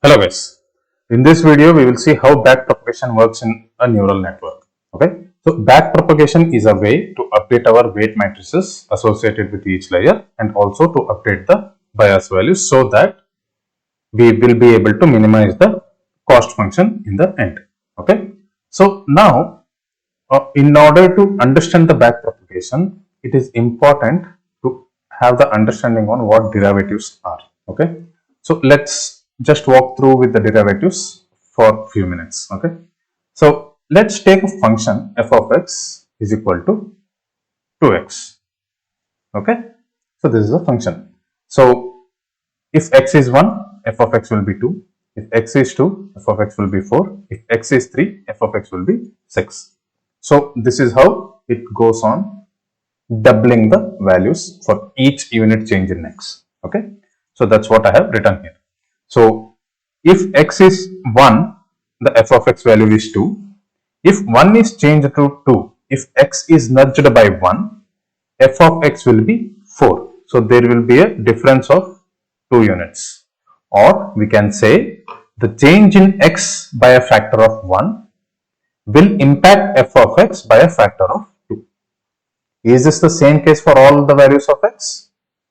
Hello guys, in this video we will see how backpropagation works in a neural network. Okay, so backpropagation is a way to update our weight matrices associated with each layer and also to update the bias values so that we will be able to minimize the cost function in the end. Okay, so now in order to understand the backpropagation, it is important to have the understanding on what derivatives are. Okay, so let's just walk through with the derivatives for a few minutes. Okay, so let's take a function f of x is equal to 2x. Okay, so this is a function. So if x is 1, f of x will be 2. If x is 2, f of x will be 4. If x is 3, f of x will be 6. So this is how it goes on doubling the values for each unit change in x. Okay, so that's what I have written here. So if x is 1, the f of x value is 2. If 1 is changed to 2, if x is nudged by 1, f of x will be 4. So there will be a difference of 2 units. Or we can say the change in x by a factor of 1 will impact f of x by a factor of 2. Is this the same case for all the values of x?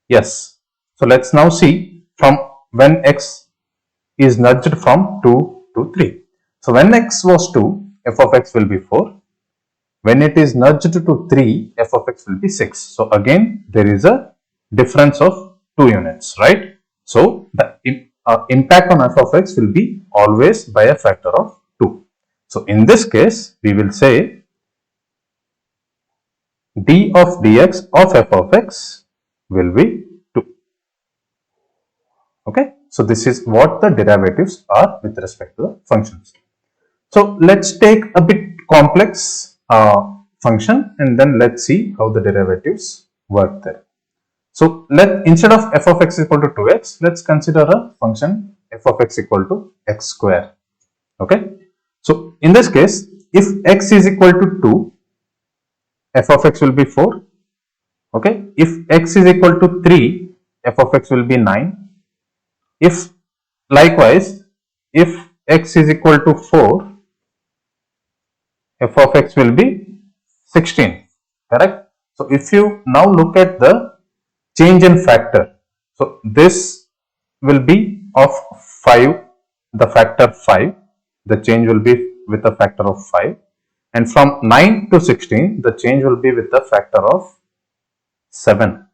Yes. So let's now see from when x is nudged from 2 to 3. So when x was 2, f of x will be 4. When it is nudged to 3, f of x will be 6. So again, there is a difference of 2 units, right? So the impact on f of x will be always by a factor of 2. So in this case, we will say d of dx of f of x will be 2. Okay, so this is what the derivatives are with respect to the functions. So let's take a bit complex function and then let's see how the derivatives work there. So instead of f of x equal to 2x, let's consider a function f of x equal to x square. Okay, so in this case, if x is equal to 2, f of x will be 4. Okay, if x is equal to 3, f of x will be 9. If likewise, if x is equal to 4, f of x will be 16, correct? So if you now look at the change in factor, so this will be of 5, the factor 5, the change will be with a factor of 5, and from 9 to 16, the change will be with a factor of 7,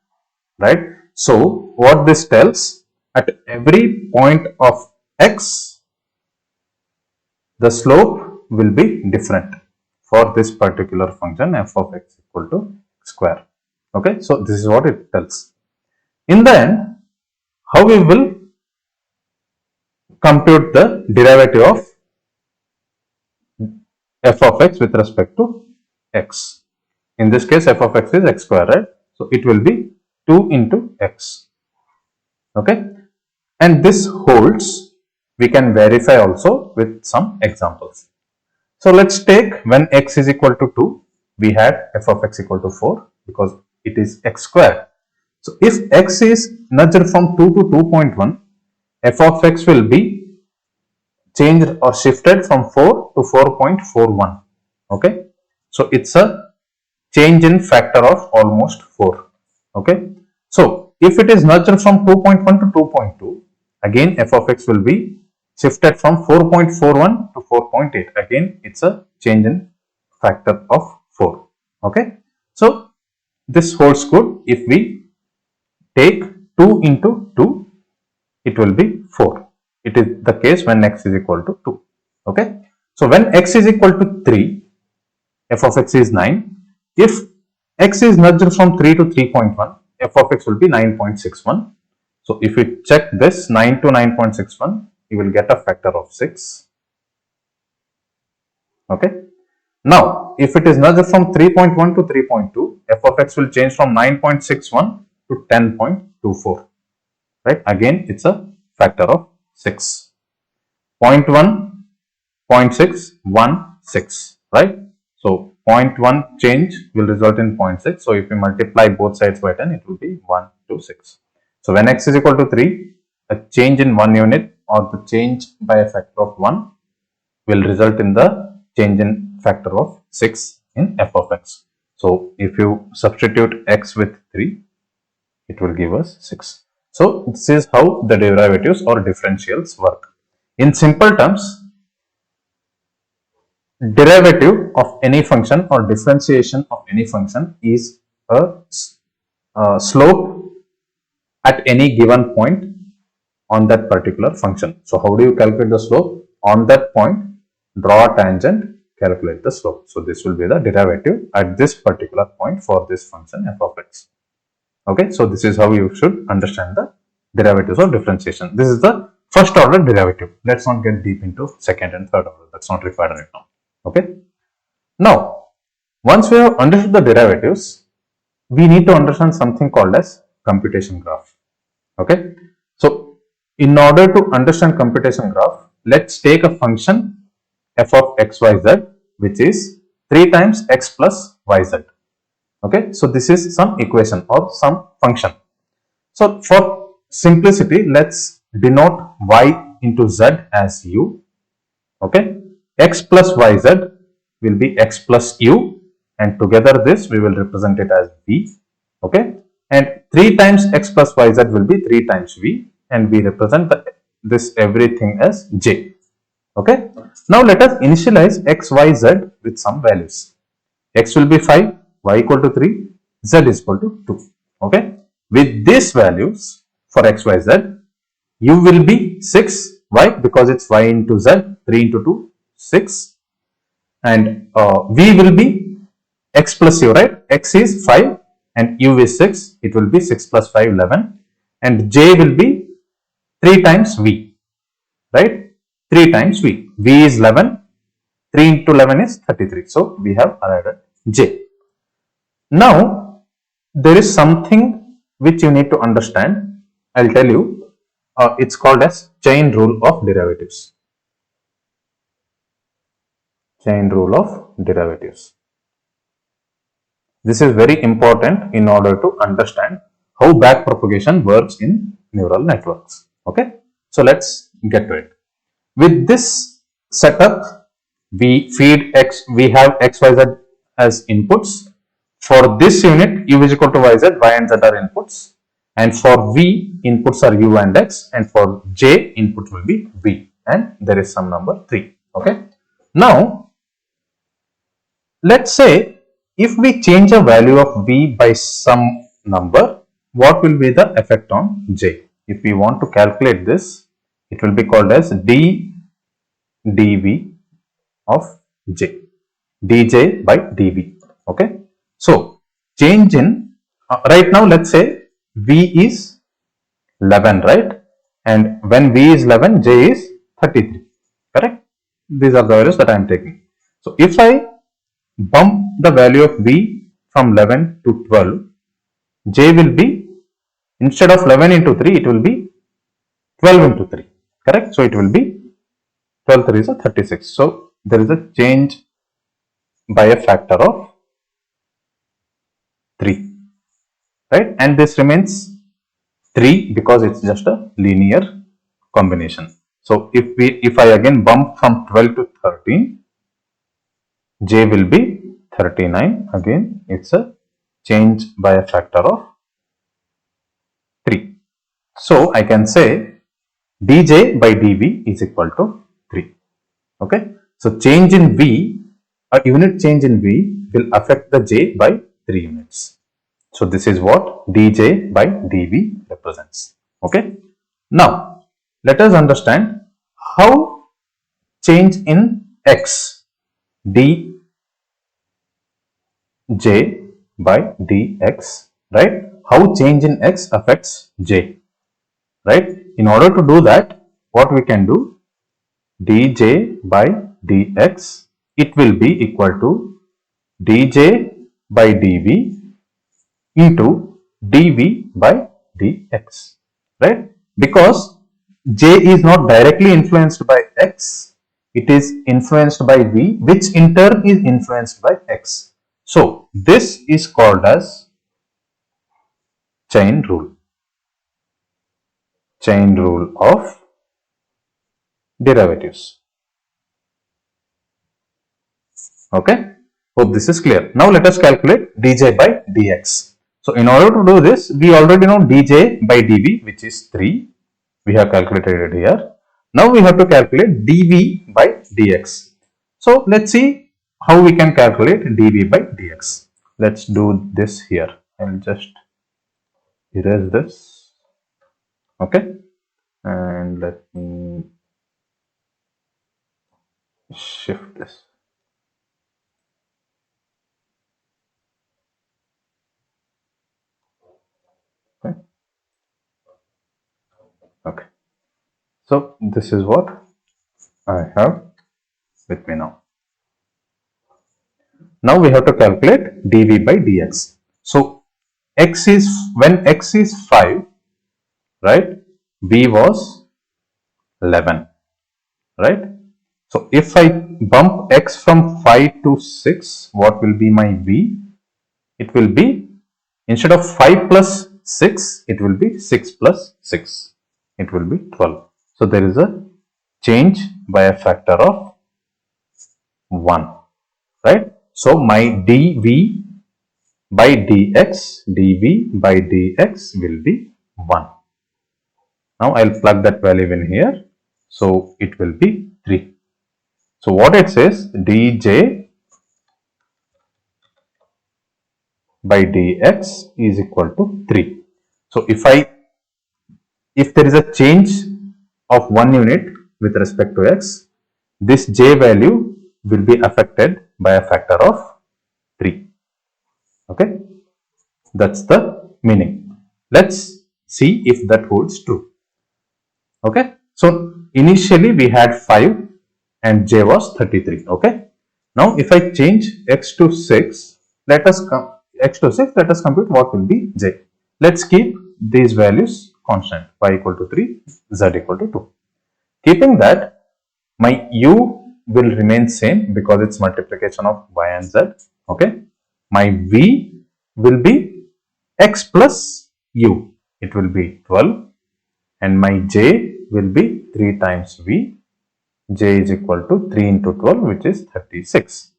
right? So what this tells, at every point of x, the slope will be different for this particular function f of x equal to square. Okay, so this is what it tells. In the end, how we will compute the derivative of f of x with respect to x. In this case, f of x is x square, right? So it will be 2 into x. Okay, and this holds. We can verify also with some examples. So let's take when x is equal to 2, we had f of x equal to 4 because it is x square. So if x is nudged from 2 to 2.1, f of x will be changed or shifted from 4 to 4.41. Okay, so it's a change in factor of almost 4. Okay, so if it is nudged from 2.1 to 2.2, again f of x will be shifted from 4.41 to 4.8. Again, it's a change in factor of 4. Okay, so this holds good. If we take 2 into 2, it will be 4. It is the case when x is equal to 2. Okay, so when x is equal to 3, f of x is 9. If x is nudged from 3 to 3.1, f of x will be 9.61. So if we check this 9 to 9.61, you will get a factor of 6. Okay. Now, if it is nudged from 3.1 to 3.2, f of x will change from 9.61 to 10.24. Right. Again, it's a factor of 6. 0.1, 0.6, 1, 6. Right. So 0.1 change will result in 0.6. So if we multiply both sides by 10, it will be 1 to 6. So when x is equal to 3, a change in 1 unit or the change by a factor of 1 will result in the change in factor of 6 in f of x. So if you substitute x with 3, it will give us 6. So this is how the derivatives or differentials work. In simple terms, derivative of any function or differentiation of any function is a slope at any given point on that particular function. So how do you calculate the slope? On that point, draw a tangent, calculate the slope. So this will be the derivative at this particular point for this function f of x. Okay, so this is how you should understand the derivatives of differentiation. This is the first order derivative. Let's not get deep into second and third order. That's not required right now. Okay. Now, once we have understood the derivatives, we need to understand something called as computation graph. Okay. So, in order to understand computation graph, let's take a function f of xyz, which is 3 times x plus yz. Okay. So, this is some equation or some function. So, for simplicity, let's denote y into z as u. Okay. X plus yz will be x plus u, and together this we will represent it as v. Okay. And 3 times x plus yz will be 3 times v, and we represent this everything as j. Okay. Now let us initialize x, y, z with some values. X will be 5, y equal to 3, z is equal to 2. Okay. With these values for x, y, z, u will be 6. Why? Because it's y into z, 3 into 2, 6. And v will be x plus u, right? X is 5 and u is 6. It will be 6 plus 5, 11. And j will be 3 times v, right? 3 times v. V is 11. 3 into 11 is 33. So we have arrived at j. Now, there is something which you need to understand. I'll tell you. It's called as chain rule of derivatives. Chain rule of derivatives. This is very important in order to understand how backpropagation works in neural networks. Okay, so let's get to it. With this setup, we feed x, we have x, y, z as inputs. For this unit, u is equal to y, z, y and z are inputs. And for v, inputs are u and x. And for j, input will be v. And there is some number 3. Okay. Now, let's say if we change a value of v by some number, what will be the effect on j? If we want to calculate this, it will be called as d dv of j, dj by dv. Okay. So, change in, right now let's say v is 11, right? And when v is 11, j is 33, correct? These are the values that I am taking. So, if I bump the value of v from 11 to 12, j will be, instead of 11 into 3, it will be 12 into 3, correct? So, it will be 12 3 is a 36. So, there is a change by a factor of 3, right? And this remains 3 because it's just a linear combination. So, if I again bump from 12 to 13, j will be 39. Again, it's a change by a factor of 3. So, I can say dj by dv is equal to 3. Okay. So, change in v, a unit change in v will affect the j by 3 units. So, this is what dj by dv represents. Okay. Now, let us understand how change in x, dj by dx, right? How change in x affects j, right? In order to do that, what we can do, dj by dx, it will be equal to dj by dv into dv by dx, right? Because j is not directly influenced by x, it is influenced by v, which in turn is influenced by x. So, this is called as chain rule. Chain rule of derivatives. Okay, hope this is clear. Now let us calculate dj by dx. So in order to do this, we already know dj by dv, which is 3. We have calculated it here. Now we have to calculate dv by dx. So let's see how we can calculate dv by dx. Let's do this here. I'll just erase this. Okay, and let me shift this. Okay. Okay. So this is what I have with me now. Now we have to calculate dv by dx. So x is, when x is 5, right? V was 11, right? So if I bump x from 5 to 6, what will be my v? It will be, instead of 5 plus 6, it will be 6 plus 6. It will be 12. So there is a change by a factor of 1, right? So my dv by dx, dv by dx will be 1. Now I'll plug that value in here. So it will be 3. So what it says, dj by dx is equal to 3. So if there is a change of 1 unit with respect to x, this j value will be affected by a factor of 3. Okay, that's the meaning. Let's see if that holds true. Okay, so initially we had 5 and j was 33. Okay, now if I change x to 6, let us compute what will be j. Let's keep these values constant, y equal to 3, z equal to 2. Keeping that, my u will remain same because it's multiplication of y and z. Okay, my v will be x plus u, it will be 12, and my j will be 3 times v. J is equal to 3 into 12, which is 36.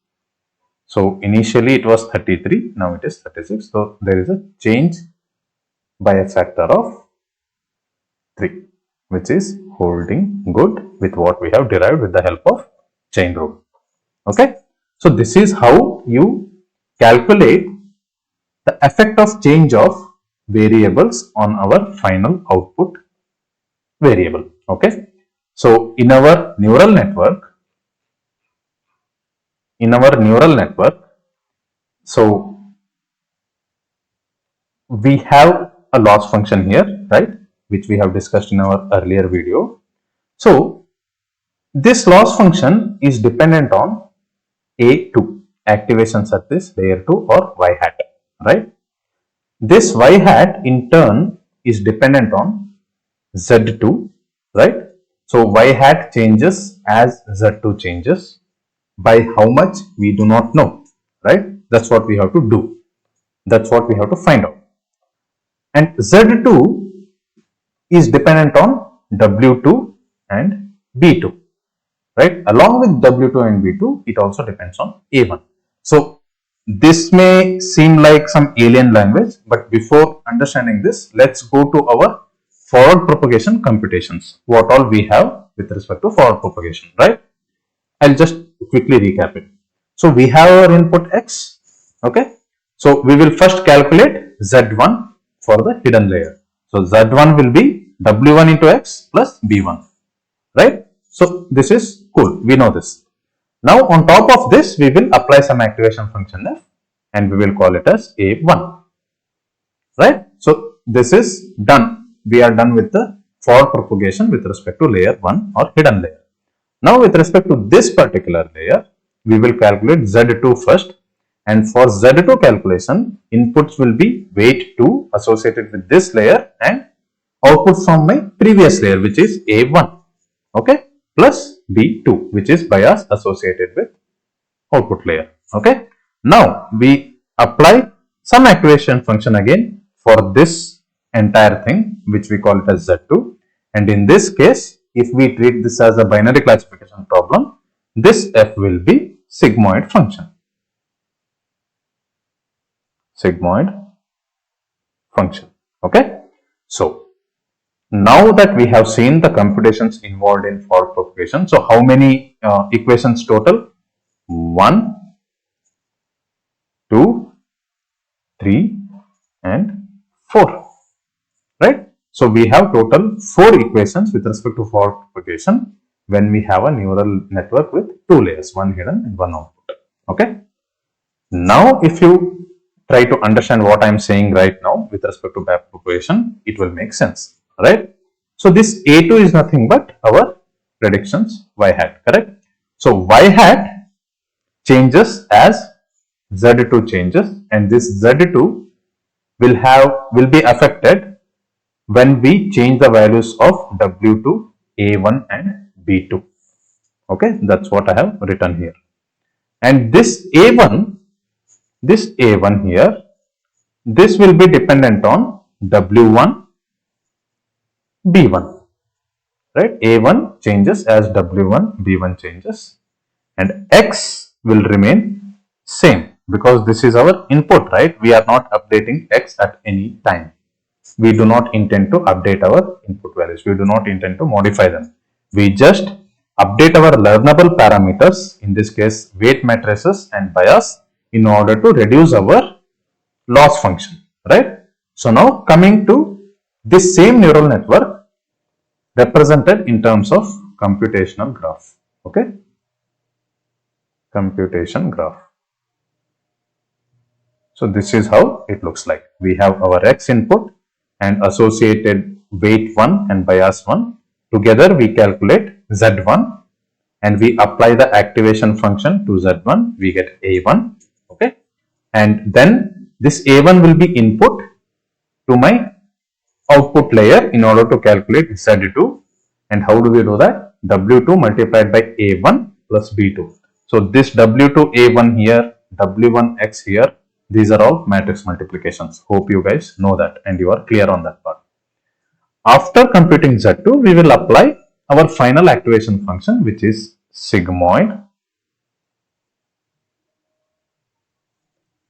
So initially it was 33, now it is 36. So there is a change by a factor of 3, which is holding good with what we have derived with the help of chain rule. Okay, so this is how you calculate the effect of change of variables on our final output variable. Okay, so in our neural network, so we have a loss function here, right, which we have discussed in our earlier video. So this loss function is dependent on A2, activations at this layer 2 or y hat, right? This y hat in turn is dependent on z2, right? So y hat changes as z2 changes. By how much we do not know, right? That's what we have to do. That's what we have to find out. And z2 is dependent on w2 and b2, right? Along with w2 and b2, it also depends on a1. So this may seem like some alien language, but before understanding this, let's go to our forward propagation computations. What all we have with respect to forward propagation, right? I'll just quickly recap it. So we have our input x. Okay, so we will first calculate z1 for the hidden layer. So z1 will be w1 into x plus b1, right? So this is cool, we know this. Now on top of this, we will apply some activation function f and we will call it as a1, right? So this is done. We are done with the forward propagation with respect to layer 1 or hidden layer. Now with respect to this particular layer, we will calculate z2 first, and for z2 calculation, inputs will be weight 2 associated with this layer and output from my previous layer, which is a1, okay, plus b2, which is bias associated with output layer. Okay, now we apply some activation function again for this entire thing, which we call it as z2, and in this case if we treat this as a binary classification problem, this f will be sigmoid function. Sigmoid function. Okay. So now that we have seen the computations involved in forward propagation, so how many equations total? 1, 2, 3 and 4, right? So we have total 4 equations with respect to forward propagation when we have a neural network with 2 layers, one hidden and one output. Okay. Now if you try to understand what I am saying right now with respect to backpropagation, it will make sense, right? So this A2 is nothing but our predictions y hat, correct? So y hat changes as Z2 changes, and this Z2 will be affected when we change the values of W2, A1 and B2. Okay, that's what I have written here. And this A1 here, this will be dependent on W1, B1, right? A1 changes as W1, B1 changes, and X will remain same because this is our input, right? We are not updating X at any time. We do not intend to update our input values. We do not intend to modify them. We just update our learnable parameters, in this case weight matrices and bias, in order to reduce our loss function, right? So now coming to this same neural network represented in terms of computational graph. Okay, computation graph. So this is how it looks like. We have our X input and associated weight 1 and bias 1. Together we calculate Z1 and we apply the activation function to Z1. We get A1. Okay. And then this A1 will be input to my output layer in order to calculate Z2. And how do we do that? W2 multiplied by A1 plus B2. So this W2 A1 here, W1X here, these are all matrix multiplications. Hope you guys know that and you are clear on that part. After computing Z2, we will apply our final activation function, which is sigmoid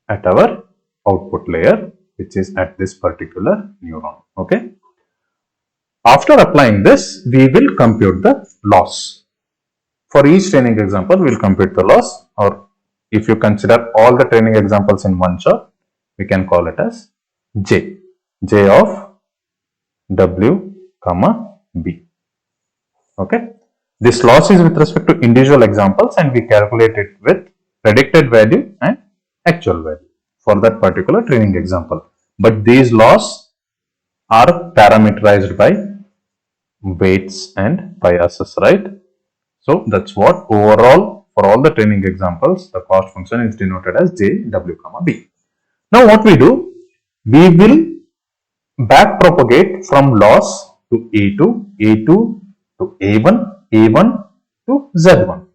at our output layer, which is at this particular neuron. Okay. After applying this, we will compute the loss. For each training example, we will compute the loss, or if you consider all the training examples in one shot, we can call it as J of W, B. Okay. This loss is with respect to individual examples and we calculate it with predicted value and actual value for that particular training example. But these loss are parameterized by weights and biases, right? So that's what overall for all the training examples, the cost function is denoted as J, W, B. Now what we do, we will backpropagate from loss to A2, A2 to A1, A1 to Z1.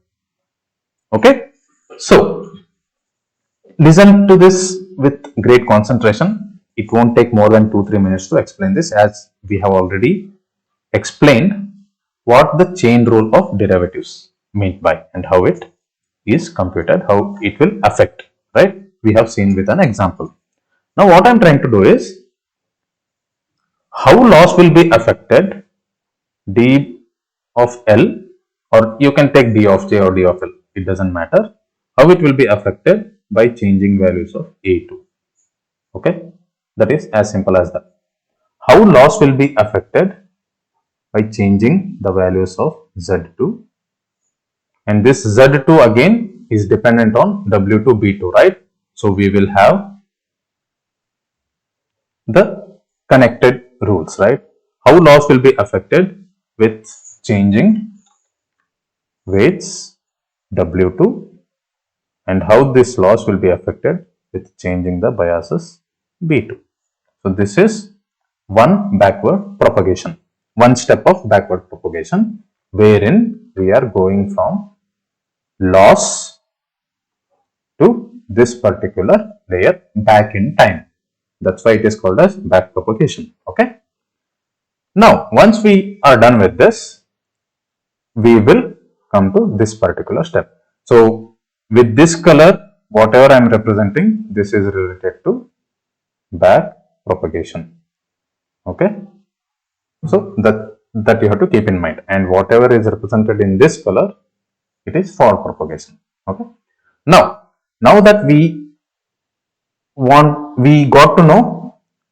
Okay. So listen to this with great concentration. It won't take more than 2-3 minutes to explain this, as we have already explained what the chain rule of derivatives meant by and how it is computed, how it will affect, right? We have seen with an example. Now what I am trying to do is how loss will be affected, d of L, or you can take d of J or d of L, it doesn't matter, how it will be affected by changing values of A2. Okay, that is as simple as that. How loss will be affected by changing the values of Z2, and this Z2 again is dependent on W2, B2, right? So we will have the connected rules, right? How loss will be affected with changing weights W2, and how this loss will be affected with changing the biases B2. So this is one backward propagation, one step of backward propagation, wherein we are going from loss to this particular layer back in time. That's why it is called as backpropagation. Okay. Now, once we are done with this, we will come to this particular step. So with this color, whatever I am representing, this is related to back propagation. Okay, so that you have to keep in mind, and whatever is represented in this color, it is forward propagation. Okay, now that we got to know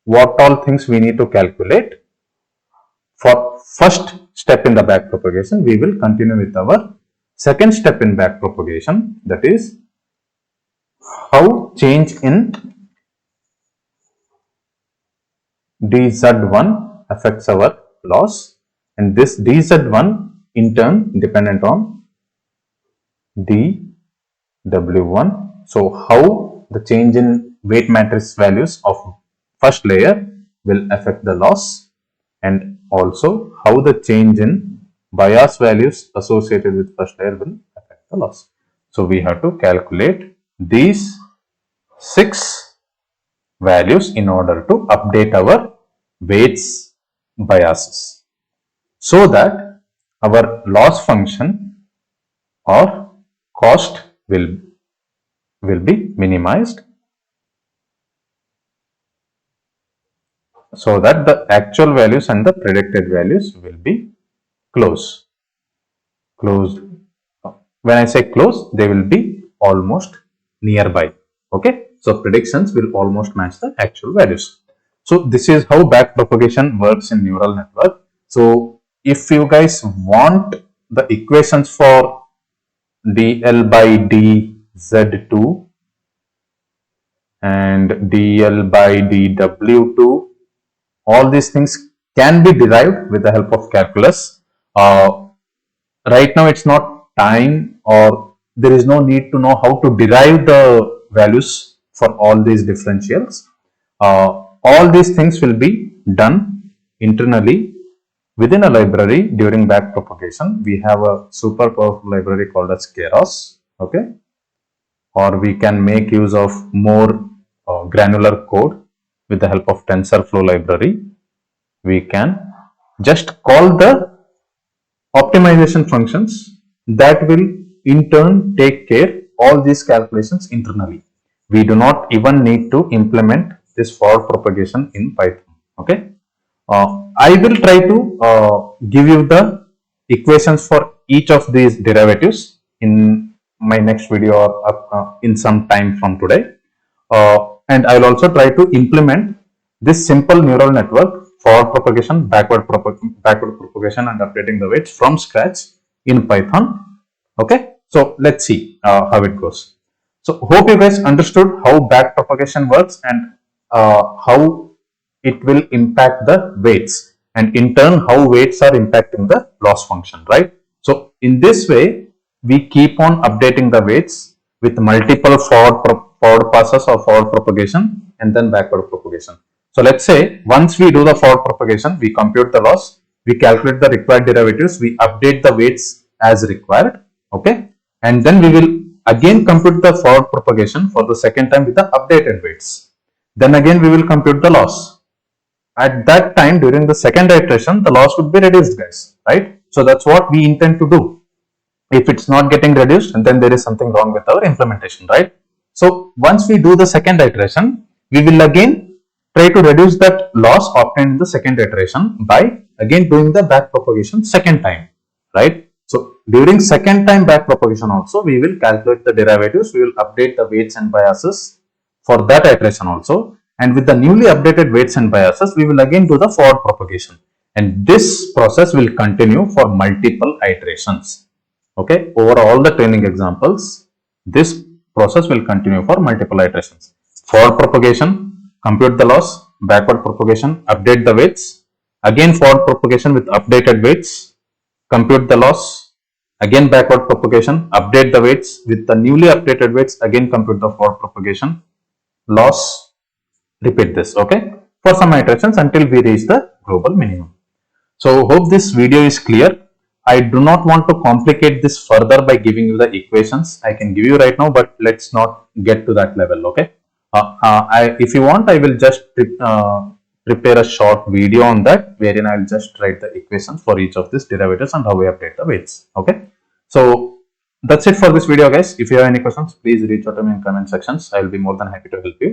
what all things we need to calculate. For first step in the back propagation, we will continue with our second step in back propagation, that is how change in dz1 affects our loss, and this dz1 in turn dependent on dw1. So how the change in weight matrix values of first layer will affect the loss, and also how the change in bias values associated with first layer will affect the loss. So we have to calculate these 6 values in order to update our weights biases, so that our loss function or cost will be minimized, so that the actual values and the predicted values will be closed. When I say close, they will be almost nearby. Okay, so predictions will almost match the actual values. So this is how back propagation works in neural network. So if you guys want the equations for dl by dz2 and dl by dw2, all these things can be derived with the help of calculus. Right now it's not time, or there is no need to know how to derive the values for all these differentials. All these things will be done internally within a library during back propagation. We have a super powerful library called as keras. Okay, or we can make use of more granular code with the help of TensorFlow library. We can just call the optimization functions that will in turn take care all these calculations internally. We do not even need to implement this forward propagation in Python. Okay, I will try to give you the equations for each of these derivatives in my next video, or in some time from today, and I will also try to implement this simple neural network, forward propagation, backward propagation, and updating the weights from scratch in Python. Okay, so let's see how it goes. So hope you guys understood how back propagation works, and how it will impact the weights, and in turn how weights are impacting the loss function, right? So in this way, we keep on updating the weights with multiple forward passes of forward propagation and then backward propagation. So let's say once we do the forward propagation, we compute the loss, we calculate the required derivatives, we update the weights as required. Okay, and then we will again compute the forward propagation for the second time with the updated weights. Then again we will compute the loss. At that time, during the second iteration, the loss would be reduced, guys, right? So that's what we intend to do. If it's not getting reduced, then there is something wrong with our implementation, right? So once we do the second iteration, we will again try to reduce that loss obtained in the second iteration by again doing the back propagation second time, right? So during second time back propagation also, we will calculate the derivatives, we will update the weights and biases for that iteration also, and with the newly updated weights and biases, we will again do the forward propagation, and this process will continue for multiple iterations. Okay, over all the training examples, this process will continue for multiple iterations. Forward propagation, compute the loss, backward propagation, update the weights, again forward propagation with updated weights, compute the loss, again backward propagation, update the weights, with the newly updated weights, again compute the forward propagation, loss, repeat this, okay, for some iterations until we reach the global minimum. So hope this video is clear. I do not want to complicate this further by giving you the equations. I can give you right now, but let's not get to that level. Okay, if you want, I will just prepare a short video on that, wherein I'll just write the equations for each of these derivatives and how we update the weights. Okay. So that's it for this video, guys. If you have any questions, please reach out to me in comment sections. I will be more than happy to help you.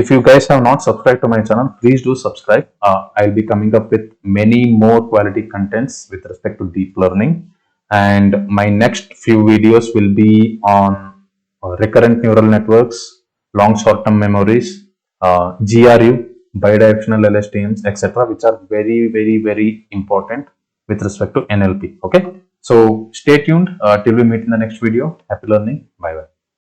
If you guys have not subscribed to my channel, please do subscribe. I'll be coming up with many more quality contents with respect to deep learning. And my next few videos will be on recurrent neural networks, long short-term memories, GRU, bidirectional LSTMs, etc., which are very, very, very important with respect to NLP. Okay. So stay tuned till we meet in the next video. Happy learning. Bye bye.